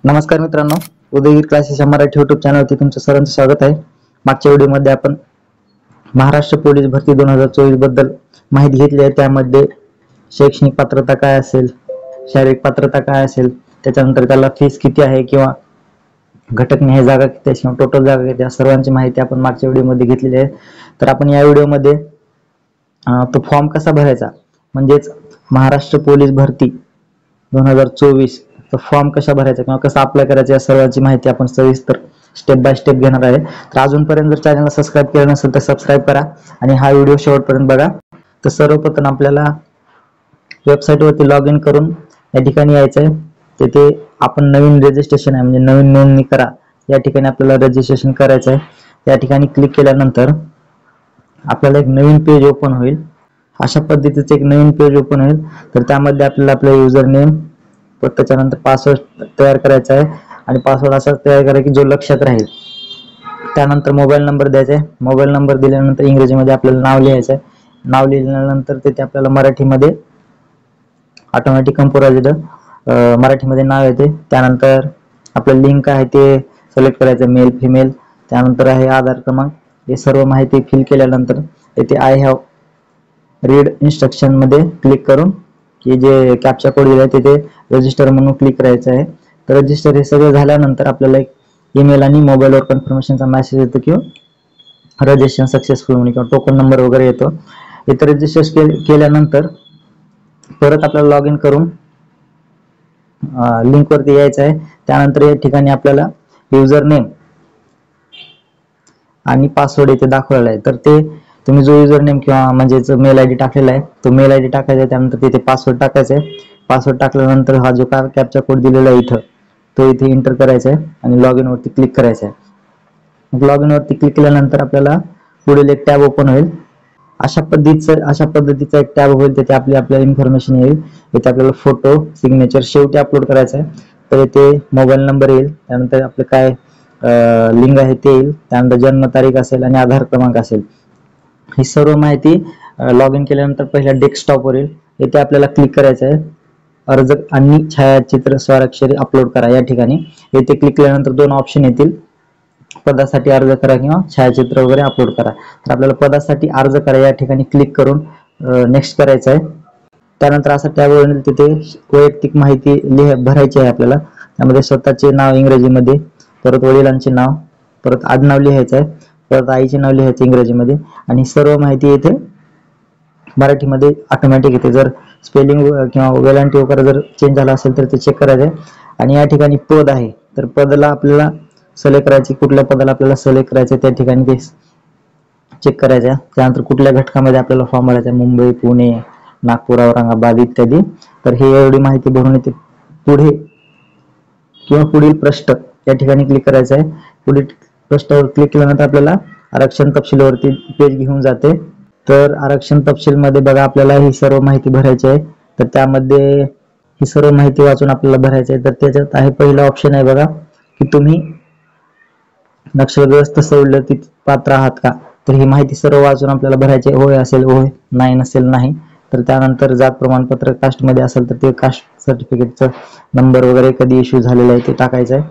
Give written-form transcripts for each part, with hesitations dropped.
नमस्कार मित्रांनो, उदयगीर क्लासेस या मराठी युट्यूब चॅनलवरती तुमचं सर्वांचं स्वागत आहे। मागच्या व्हिडिओमध्ये आपण महाराष्ट्र पोलीस भरती 2024 बद्दल माहिती घेतली आहे। त्यामध्ये शैक्षणिक पात्रता काय असेल, शारीरिक पात्रता काय असेल, त्याच्यानंतर त्याला फीस किती आहे किंवा घटकनिहाय जागा किती आहे किंवा टोटल जागा किती आहे, सर्वांची माहिती आपण मागच्या व्हिडिओमध्ये घेतलेली आहे। तर आपण या व्हिडिओमध्ये तो फॉर्म कसा भरायचा, म्हणजेच महाराष्ट्र पोलीस भरती 2024 तो फॉर्म कसा भरायचा किंवा कसा अप्लाय करायचा या सर्वांची माहिती आपण सविस्तर स्टेप बाय स्टेप घेणार आहे। तर अजूनपर्यंत जर चॅनलला सबस्क्राइब केलं नसेल तर सबस्क्राइब करा आणि हा व्हिडिओ शेवटपर्यंत बघा। तर सर्वप्रथम आपल्याला वेबसाईटवरती लॉग इन करून या ठिकाणी यायचं आहे। तिथे आपण नवीन रजिस्ट्रेशन आहे म्हणजे नवीन नोंदणी करा या ठिकाणी आपल्याला रजिस्ट्रेशन करायचं आहे। या ठिकाणी क्लिक केल्यानंतर आपल्याला एक नवीन पेज ओपन होईल। अशा पद्धतीचं एक नवीन पेज ओपन होईल। तर त्यामध्ये आपल्याला आपलं युजर नेम व त्याच्यानंतर पासवर्ड तयार करायचा आहे आणि पासवर्ड असा तयार करा की जो लक्षात राहील। त्यानंतर मोबाईल नंबर द्यायचा आहे। मोबाईल नंबर दिल्यानंतर इंग्रजीमध्ये आपल्याला नाव लिहायचं आहे। नाव लिहिल्यानंतर तिथे आपल्याला मराठीमध्ये ऑटोमॅटिक कम्पोराइज्ड मराठीमध्ये नाव येते। त्यानंतर आपलं लिंक आहे ते सिलेक्ट करायचं, मेल फिमेल। त्यानंतर आहे आधार क्रमांक। हे सर्व माहिती फिल केल्यानंतर येथे आय हॅव रीड इन्स्ट्रक्शन मध्ये क्लिक करून की जे कॅप्चा कोड दिला आहे तिथे रजिस्टर म्हणून क्लिक करायचं आहे। तर रजिस्टर हे सगळं झाल्यानंतर आपल्याला एक ईमेल आणि मोबाईलवर कन्फर्मेशनचा मेसेज येतो की रजिस्ट्रेशन सक्सेसफुल म्हणून किंवा टोकन नंबर वगैरे येतो। इथे रजिस्टर केल्यानंतर परत आपल्याला लॉग इन करून लिंक वरती यायचं आहे। त्यानंतर या ठिकाणी आपल्याला युजर नेम आणि पासवर्ड इथे दाखवलेला आहे। तर ते तुम्ही जो युजर नेम किंवा म्हणजे मेल आयडी टाकलेला आहे तो मेल आयडी टाकायचा आहे। त्यानंतर तिथे पासवर्ड टाकायचा आहे। पासवर्ड टाकल्यानंतर हा जो कॅप्चा कोड दिलेला आहे इथं तो इथे एंटर करायचा आहे आणि लॉग इन वरती क्लिक करायचं आहे। लॉग इन वरती क्लिक केल्यानंतर आपल्याला पुढील एक टॅब ओपन होईल। अशा पद्धतीचा एक टॅब होईल। तिथे आपल्या इन्फॉर्मेशन येईल। इथे आपल्याला फोटो, सिग्नेचर शेवटी अपलोड करायचा आहे। तर इथे मोबाईल नंबर येईल, त्यानंतर आपलं काय लिंग आहे ते येईल, त्यानंतर जन्मतारीख असेल आणि आधार क्रमांक असेल। ही सर्व माहिती लॉग इन केल्यानंतर पहिल्या डेस्कटॉपवर येईल। इथे आपल्याला क्लिक करायचं आहे अर्ज आणि छायाचित्र स्वाक्षरी अपलोड करा या ठिकाणी। येथे क्लिक केल्यानंतर दोन ऑप्शन येतील, पदासाठी अर्ज करा किंवा छायाचित्र वगैरे अपलोड करा। तर आपल्याला पदासाठी अर्ज करा या ठिकाणी क्लिक करून नेक्स्ट करायचं आहे। त्यानंतर असा टॅब येईल, तिथे वैयक्तिक माहिती भरायची आहे आपल्याला। त्यामध्ये स्वतःचे नाव इंग्रजीमध्ये, परत वडिलांचे नाव, परत आडनाव लिहायचं आहे, परत आईचे नाव लिहायचे इंग्रजीमध्ये आणि सर्व माहिती येथे मराठीमध्ये ऑटोमॅटिक येते। जर स्पेलिंग किंवा वेलांटी वगैरे जर चेंज झाला असेल तर ते चेक करायचे। आणि या ठिकाणी पद आहे तर पदाला आपल्याला सिलेक्ट करायचे, कुठल्या पदाला आपल्याला सिलेक्ट करायचे त्या ठिकाणी ते चेक करायचं। त्यानंतर कुठल्या घटकामध्ये आपल्याला फॉर्म भरायचा, मुंबई, पुणे, नागपूर, औरंगाबाद इत्यादी। तर हे एवढी माहिती भरून येते। पुढे किंवा पुढील पृष्ठ या ठिकाणी क्लिक करायचं आहे। पुढील पृष्ठावर क्लिक केल्यानंतर आपल्याला आरक्षण तपशीलवरती पेज घेऊन जाते। तर आरक्षण तपशील मध्ये बघा आपल्याला ही सर्व माहिती भरायची आहे। तर त्यामध्ये ही सर्व माहिती वाचून आपल्याला भरायची आहे। तर त्याच्यात आहे पहिला ऑप्शन आहे बघा की तुम्ही नक्षलग्रस्त सवलतीत पात्र आहात का। तर ही माहिती सर्व वाचून आपल्याला भरायची आहे। होय असेल होय, नाही नसेल नाही। तर त्यानंतर जात प्रमाणपत्र कास्ट मध्ये असेल तर ते कास्ट सर्टिफिकेटचा नंबर वगैरे कधी इश्यू झालेला आहे ते टाकायचं आहे।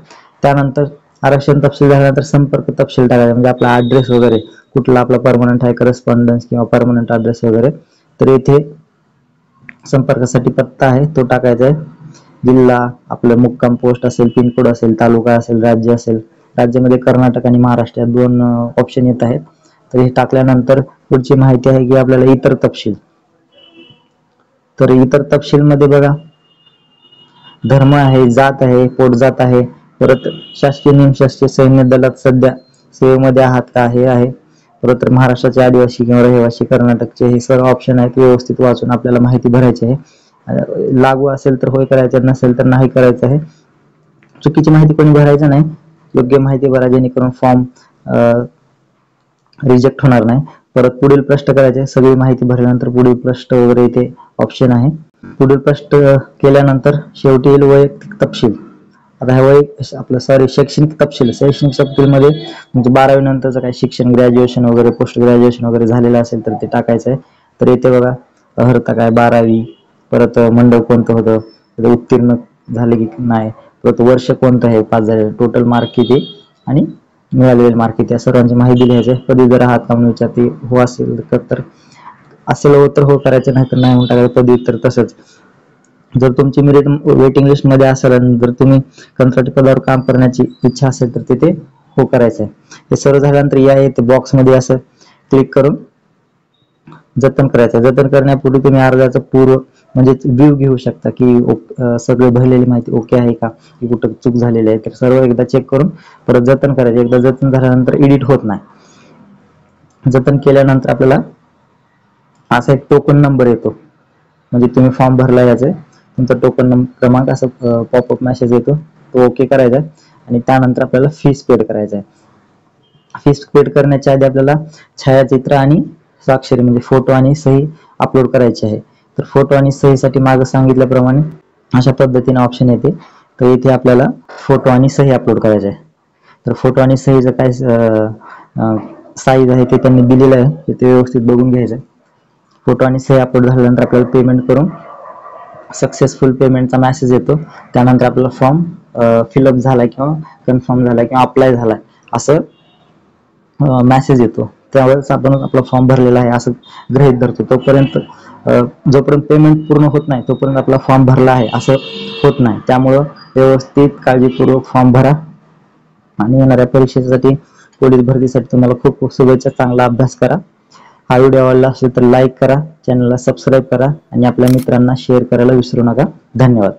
त्यानंतर आरक्षण तपशील झाल्यानंतर संपर्क तपशील टाकायचा, म्हणजे आपला ऍड्रेस वगैरे कुठला आपला परमनंट आहे, करस्पॉन्डन्स किंवा परमनंट ऍड्रेस वगैरे। तर इथे संपर्कासाठी पत्ता आहे तो टाकायचा आहे, जिल्हा, आपलं मुक्काम पोस्ट असेल, पिनकोड असेल, तालुका असेल, राज्य असेल। राज्यामध्ये कर्नाटक आणि महाराष्ट्र या दोन ऑप्शन येत आहेत। तर हे टाकल्यानंतर पुढची माहिती आहे की आपल्याला इतर तपशील। तर इतर तपशील मध्ये बघा धर्म आहे, जात आहे, पोटजात आहे, परत शासकीय निमशासकीय सैन्य दलात सध्या सेवेमध्ये आहात का हे आहे, परत महाराष्ट्राचे आदिवासी किंवा रहिवासी कर्नाटकचे, हे सर्व ऑप्शन आहेत। व्यवस्थित वाचून आपल्याला माहिती भरायची आहे। लागू असेल तर होय करायचं, नसेल तर नाही करायचं आहे। चुकीची माहिती कोणी भरायचं नाही, योग्य माहिती भरा जेणेकरून फॉर्म रिजेक्ट होणार नाही। परत पुढील प्रश्न करायचे, सगळी माहिती भरल्यानंतर पुढील प्रश्न वगैरे इथे ऑप्शन आहे। पुढील प्रश्न केल्यानंतर शेवटी येईल वैयक्तिक तपशील। आता हे आपलं शैक्षणिक तपशील मध्ये म्हणजे 12वी नंतरचं काय शिक्षण, ग्रॅज्युएशन वगैरे, पोस्ट ग्रॅज्युएशन वगैरे झालेलं असेल तर ते टाकायचं आहे। तर इथे बघा अर्हता काय 12वी, परत मंडळ कोणतं होतं, उत्तीर्ण झाले की नाही, परत वर्ष कोणतं आहे पास झालेलं, टोटल मार्क किती आणि मिळालेले मार्क किती, या सर्वांची माहिती लिहायची आहे. पदवीधर आहात का म्हणून विचारते, हो असेल तर असेल हो तर हो करायचं, नाही तर नाही म्हणून टाकायचं. पदव्युत्तर तसंच. जर तुमची मेरिट वेटिंग लिस्ट मध्ये असेल आणि जर तुम्ही कंत्राटी पदावर काम करण्याची इच्छा असेल तर तिथे हो करायचं आहे. हे सर्व झाल्यानंतर या येते बॉक्स मध्ये असं क्लिक करून जतन करायचं. जतन करण्यापूर्वी तुम्ही अर्जाचं पूर्व म्हणजे व्ह्यू घेऊ शकता की सगळे भरलेली माहिती ओके आहे का, की कुठं चूक झालेली आहे. तर सर्व एकदा चेक करून परत जतन करायचं. एकदा जतन झाल्यानंतर एडिट होत नाही. जतन केल्यानंतर आपल्याला असा एक टोकन नंबर येतो, म्हणजे तुम्ही फॉर्म भरला याचे तुमचा टोकन क्रमांक असं पॉपअप मेसेज येतो, तो ओके करायचा आणि त्यानंतर आपल्याला फीस पेड करायचा आहे. फीस पेड करण्याच्या आधी आपल्याला छायाचित्र आणि स्वाक्षरी म्हणजे फोटो आणि सही अपलोड करायची आहे. तर फोटो आणि सहीसाठी मागे सांगितल्याप्रमाणे अशा पद्धतीने ऑप्शन येते. तर इथे आपल्याला फोटो आणि सही अपलोड करायचे आहे. तर फोटो आणि सहीचं काय साईज आहे ते त्यांनी दिलेलं आहे, ते व्यवस्थित बघून घ्यायचं. फोटो आणि सही अपलोड झाल्यानंतर आपल्याला पेमेंट करून सक्सेसफुल पेमेंटचा मेसेज येतो. त्यानंतर आपला फॉर्म फिलअप झालाय किंवा कन्फर्म झालाय किंवा अप्लाय झालाय असं मेसेज येतो. त्यावेळेस आपण आपला फॉर्म भरलेला आहे असं गृहीत धरतो. तोपर्यंत जोपर्यंत पेमेंट पूर्ण होत नाही तोपर्यंत आपला फॉर्म भरला आहे असं होत नाही. त्यामुळं व्यवस्थित काळजीपूर्वक फॉर्म भरा आणि येणाऱ्या परीक्षेसाठी पोलीस भरतीसाठी तुम्हाला खूप खूप शुभेच्छा. चांगला अभ्यास करा. हा व्हिडिओ आवडला असेल तर लाईक करा, चॅनलला सबस्क्राईब करा आणि आपल्या मित्रांना शेअर करायला विसरू नका. धन्यवाद.